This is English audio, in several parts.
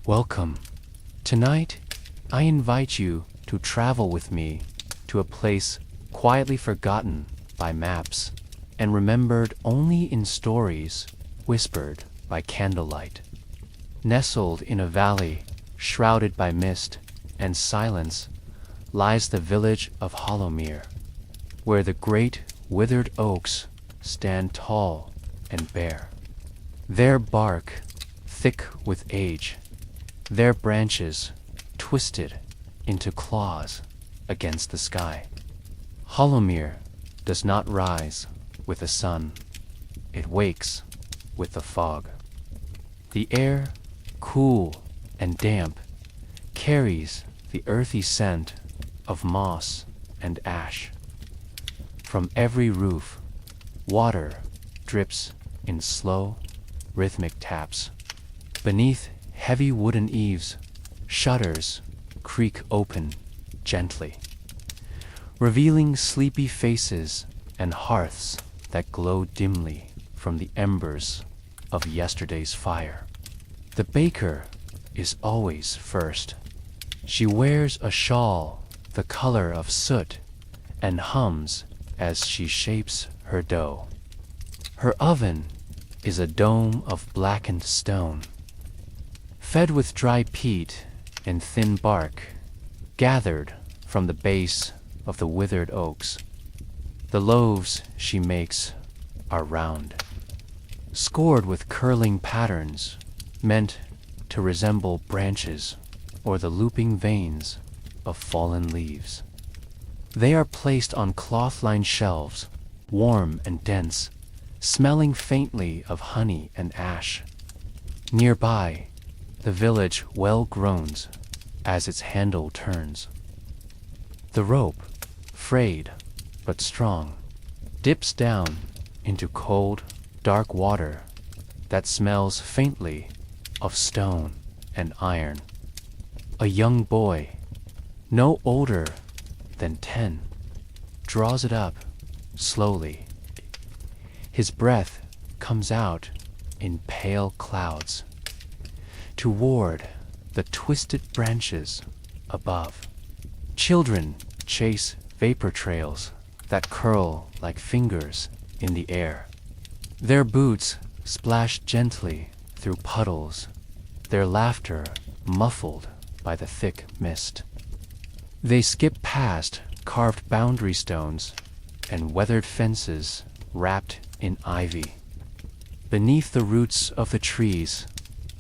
Welcome. Tonight, I invite you to travel with me to a place quietly forgotten by maps and remembered only in stories whispered by candlelight. Nestled in a valley shrouded by mist and silence lies the village of Hollowmere, where the great withered oaks stand tall and bare. Their bark thick with age, their branches twisted into claws against the sky. Hollowmere does not rise with the sun, it wakes with the fog. The air, cool and damp, carries the earthy scent of moss and ash. From every roof, water drips in slow, rhythmic taps. Beneath heavy wooden eaves, shutters creak open gently, revealing sleepy faces and hearths that glow dimly from the embers of yesterday's fire. The baker is always first. She wears a shawl the color of soot and hums as she shapes her dough. Her oven is a dome of blackened stone, fed with dry peat and thin bark gathered from the base of the withered oaks. The loaves she makes are round, scored with curling patterns meant to resemble branches or the looping veins of fallen leaves. They are placed on cloth-lined shelves, warm and dense, smelling faintly of honey and ash. Nearby, the village well groans as its handle turns. The rope, frayed but strong, dips down into cold, dark water that smells faintly of stone and iron. A young boy, no older than 10, draws it up slowly. His breath comes out in pale clouds toward the twisted branches above. Children chase vapor trails that curl like fingers in the air. Their boots splash gently through puddles, their laughter muffled by the thick mist. They skip past carved boundary stones and weathered fences wrapped in ivy. Beneath the roots of the trees,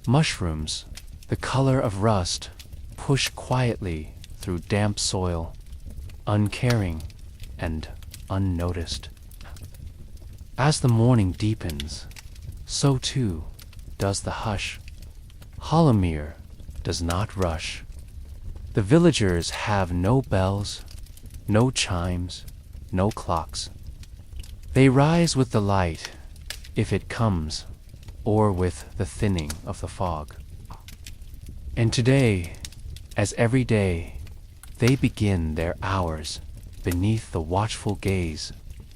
mushrooms, the color of rust, push quietly through damp soil, uncaring and unnoticed. As the morning deepens, so too does the hush. Hollowmere does not rush. The villagers have no bells, no chimes, no clocks. They rise with the light, if it comes, or with the thinning of the fog. And today, as every day, they begin their hours beneath the watchful gaze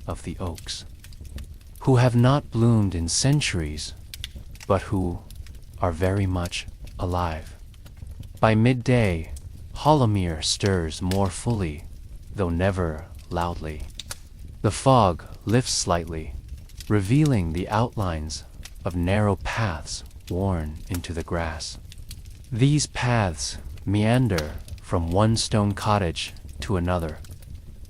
of the oaks, who have not bloomed in centuries, but who are very much alive. By midday, Hollowmere stirs more fully, though never loudly. The fog lifts slightly, revealing the outlines of narrow paths worn into the grass. These paths meander from one stone cottage to another,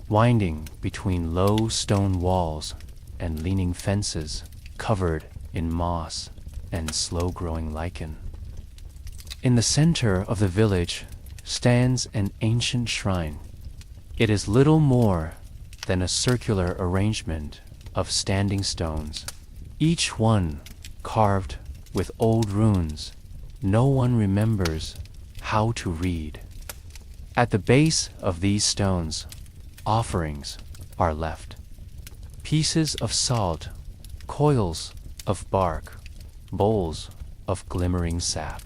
winding between low stone walls and leaning fences covered in moss and slow-growing lichen. In the center of the village stands an ancient shrine. It is little more than a circular arrangement of standing stones, each one carved with old runes no one remembers how to read. At the base of these stones, offerings are left. Pieces of salt, coils of bark, bowls of glimmering sap.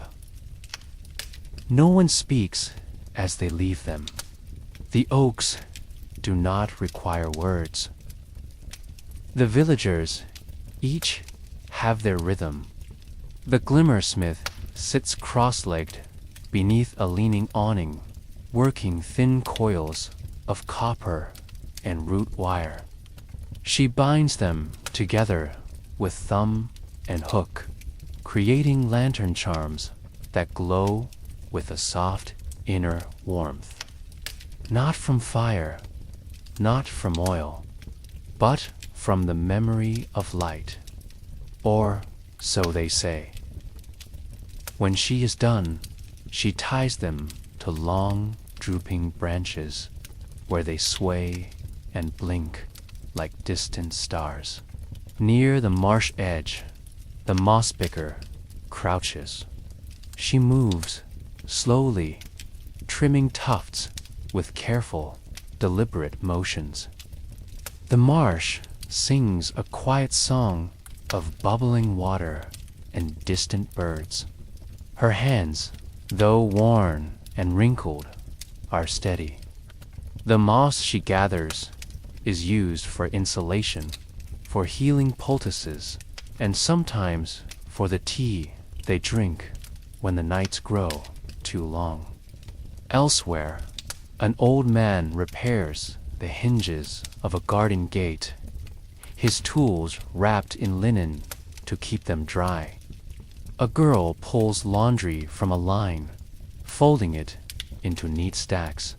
No one speaks as they leave them. The oaks do not require words. The villagers each have their rhythm. The glimmersmith sits cross-legged beneath a leaning awning, working thin coils of copper and root wire. She binds them together with thumb and hook, creating lantern charms that glow with a soft inner warmth. Not from fire, not from oil, but from the memory of light. Or so they say. When she is done, she ties them to long, drooping branches where they sway and blink like distant stars. Near the marsh edge, the moss-bicker crouches. She moves slowly, trimming tufts with careful, deliberate motions. The marsh sings a quiet song of bubbling water and distant birds. Her hands, though worn and wrinkled, are steady. The moss she gathers is used for insulation, for healing poultices, and sometimes for the tea they drink when the nights grow too long. Elsewhere, an old man repairs the hinges of a garden gate, his tools wrapped in linen to keep them dry. A girl pulls laundry from a line, folding it into neat stacks.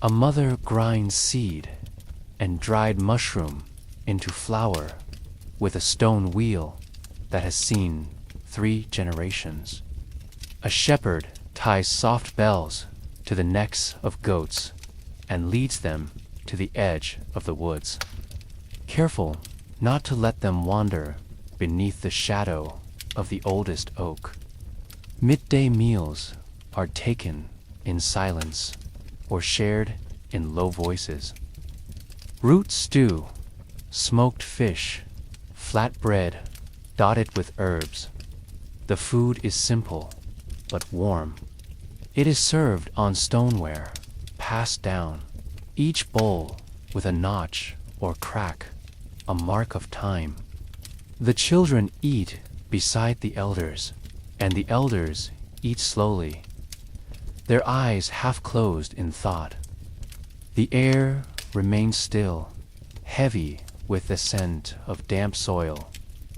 A mother grinds seed and dried mushroom into flour with a stone wheel that has seen 3 generations. A shepherd ties soft bells to the necks of goats and leads them to the edge of the woods, careful not to let them wander beneath the shadow of the oldest oak. Midday meals are taken in silence or shared in low voices. Root stew, smoked fish, flat bread dotted with herbs. The food is simple but warm. It is served on stoneware, passed down, each bowl with a notch or crack, a mark of time. The children eat beside the elders, and the elders eat slowly, their eyes half closed in thought. The air remains still, heavy with the scent of damp soil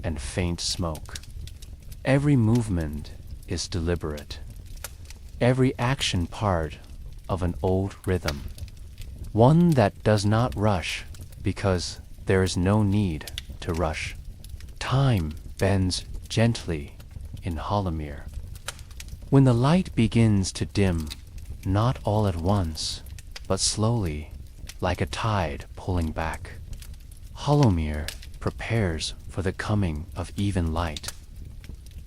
and faint smoke. Every movement is deliberate, every action part of an old rhythm, one that does not rush because there is no need to rush. Time bends gently in Hollowmere. When the light begins to dim, not all at once, but slowly, like a tide pulling back, Hollowmere prepares for the coming of even light.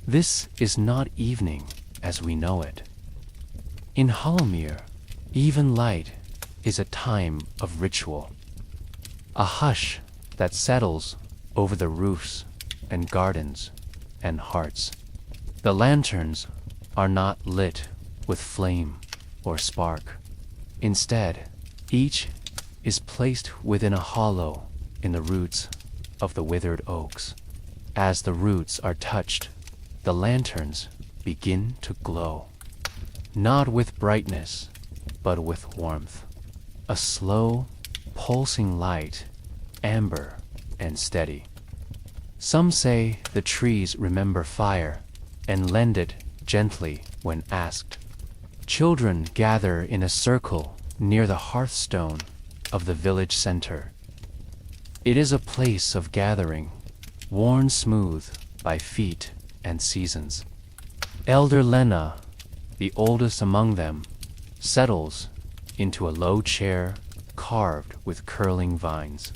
This is not evening as we know it. In Hollowmere, even light is a time of ritual, a hush that settles over the roofs and gardens and hearts. The lanterns are not lit with flame or spark. Instead, each is placed within a hollow in the roots of the withered oaks. As the roots are touched, the lanterns begin to glow, not with brightness, but with warmth. A slow, pulsing light, amber and steady. Some say the trees remember fire and lend it gently when asked. Children gather in a circle near the hearthstone of the village center. It is a place of gathering, worn smooth by feet and seasons. Elder Lena, the oldest among them, settles into a low chair carved with curling vines.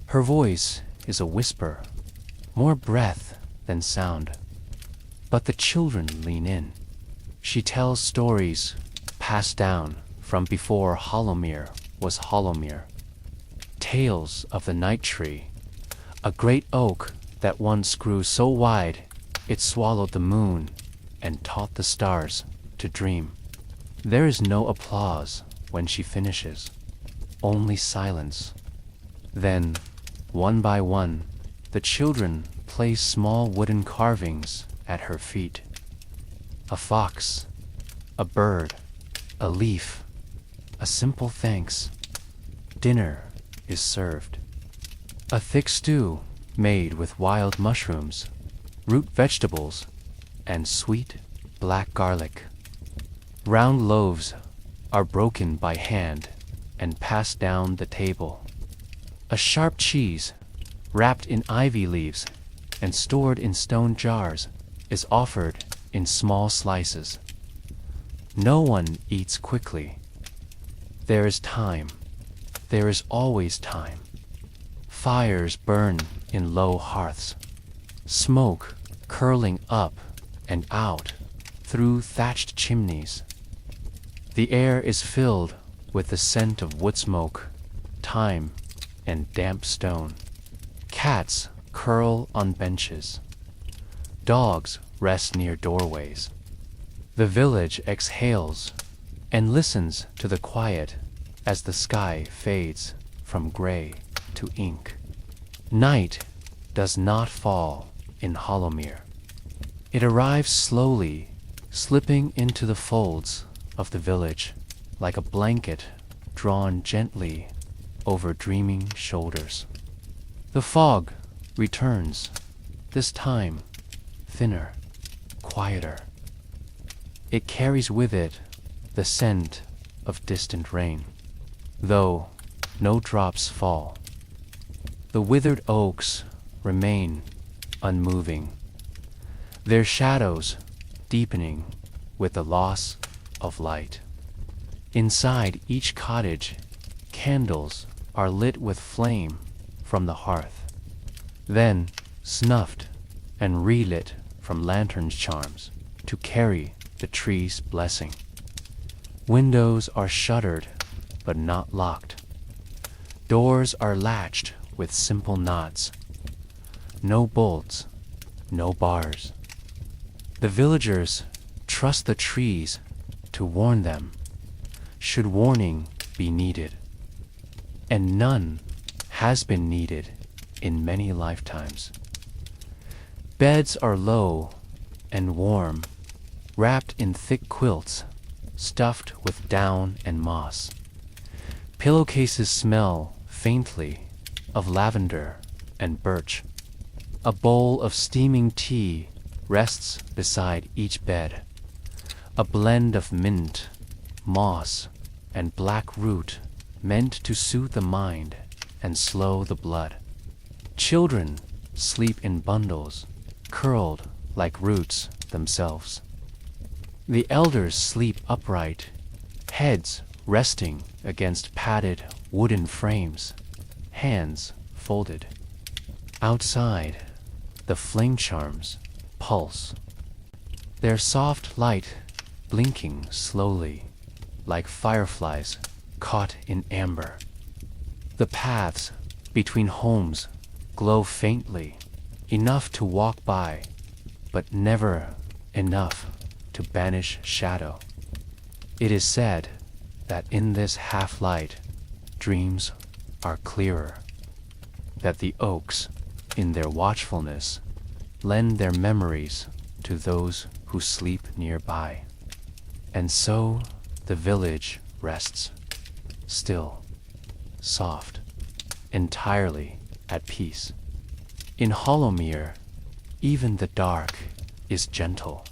Her voice is a whisper, more breath than sound. But the children lean in. She tells stories passed down from before Hollowmere was Hollowmere. Tales of the night tree, a great oak that once grew so wide it swallowed the moon and taught the stars to dream. There is no applause when she finishes, only silence. Then, one by one, the children place small wooden carvings at her feet. a fox, a bird, a leaf, a simple thanks. Dinner is served. A thick stew made with wild mushrooms, root vegetables, and sweet black garlic. Round loaves are broken by hand and passed down the table. A sharp cheese, wrapped in ivy leaves and stored in stone jars, is offered in small slices. No one eats quickly. There is time. There is always time. Fires burn in low hearths, smoke curling up and out through thatched chimneys. The air is filled with the scent of wood smoke, thyme, and damp stone. Cats curl on benches. Dogs rest near doorways. The village exhales and listens to the quiet as the sky fades from gray to ink. Night does not fall in Hollowmere. It arrives slowly, slipping into the folds of the village like a blanket drawn gently over dreaming shoulders. The fog returns, this time thinner, quieter. It carries with it the scent of distant rain, though no drops fall. The withered oaks remain unmoving, their shadows deepening with the loss of light. Inside each cottage, candles are lit with flame from the hearth, then snuffed and relit from lantern charms to carry the tree's blessing. Windows are shuttered but not locked. Doors are latched with simple knots. No bolts, no bars. The villagers trust the trees to warn them, should warning be needed. And none has been needed in many lifetimes. Beds are low and warm, wrapped in thick quilts, stuffed with down and moss. Pillowcases smell faintly of lavender and birch. A bowl of steaming tea rests beside each bed, a blend of mint, moss, and black root meant to soothe the mind and slow the blood. Children sleep in bundles, curled like roots themselves. The elders sleep upright, heads resting against padded wooden frames, hands folded. Outside, the flame charms pulse, their soft light blinking slowly like fireflies caught in amber. The paths between homes glow faintly, enough to walk by, but never enough to banish shadow. It is said that in this half-light, dreams are clearer, that the oaks, in their watchfulness, lend their memories to those who sleep nearby. And so the village rests, still, soft, entirely at peace. In Hollowmere, even the dark is gentle.